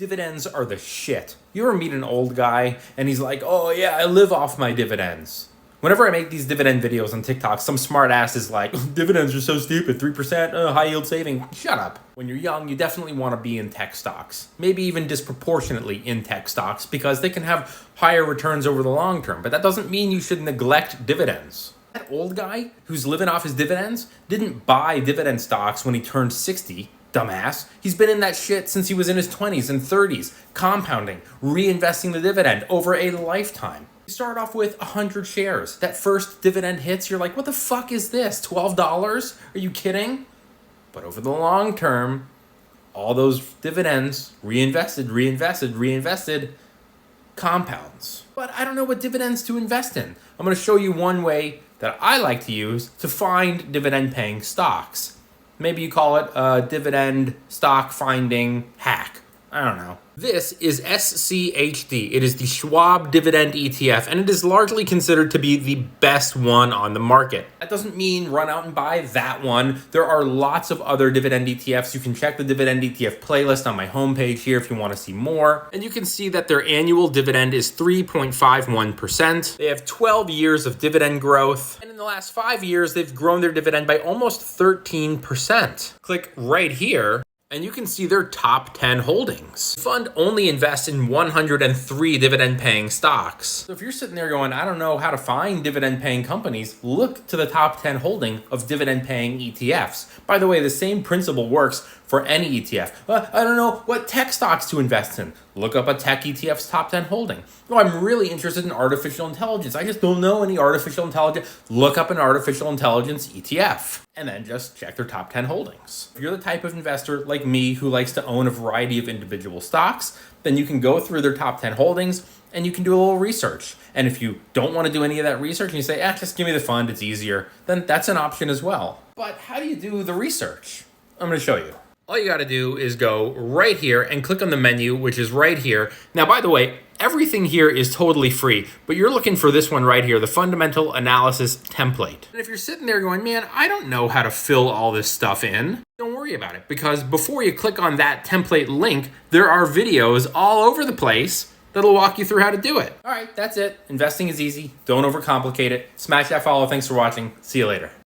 Dividends are the shit. You ever meet an old guy and he's like, oh yeah, I live off my dividends. Whenever I make these dividend videos on TikTok, some smart ass is like, dividends are so stupid, 3%, high yield saving. Shut up. When you're young, you definitely want to be in tech stocks. Maybe even disproportionately in tech stocks because they can have higher returns over the long term. But that doesn't mean you should neglect dividends. That old guy who's living off his dividends didn't buy dividend stocks when he turned 60. Dumbass. He's been in that shit since he was in his 20s and 30s, compounding, reinvesting the dividend over a lifetime. You start off with 100 shares. That first dividend hits, you're like, what the fuck is this? $12? Are you kidding? But over the long term, all those dividends, reinvested, compounds. But I don't know what dividends to invest in. I'm going to show you one way that I like to use to find dividend-paying stocks. Maybe you call it a dividend stock finding hack. I don't know. This is SCHD. It is the Schwab Dividend ETF, and it is largely considered to be the best one on the market. That doesn't mean run out and buy that one. There are lots of other dividend ETFs. You can check the dividend ETF playlist on my homepage here if you want to see more. And you can see that their annual dividend is 3.51%. They have 12 years of dividend growth. And in the last 5 years, they've grown their dividend by almost 13%. Click right here, and you can see their top 10 holdings. The fund only invests in 103 dividend-paying stocks. So if you're sitting there going, I don't know how to find dividend-paying companies, look to the top 10 holding of dividend-paying ETFs. By the way, the same principle works for any ETF. I don't know what tech stocks to invest in. Look up a tech ETF's top 10 holding. Oh, I'm really interested in artificial intelligence. I just don't know any artificial intelligence. Look up an artificial intelligence ETF and then just check their top 10 holdings. If you're the type of investor like me who likes to own a variety of individual stocks, then you can go through their top 10 holdings and you can do a little research. And if you don't want to do any of that research and you say, just give me the fund, it's easier, then that's an option as well. But how do you do the research? I'm going to show you. All you got to do is go right here and click on the menu, which is right here. Now, by the way, everything here is totally free, but you're looking for this one right here, the Fundamental Analysis Template. And if you're sitting there going, man, I don't know how to fill all this stuff in, don't worry about it, because before you click on that template link, there are videos all over the place that'll walk you through how to do it. All right, that's it. Investing is easy. Don't overcomplicate it. Smash that follow. Thanks for watching. See you later.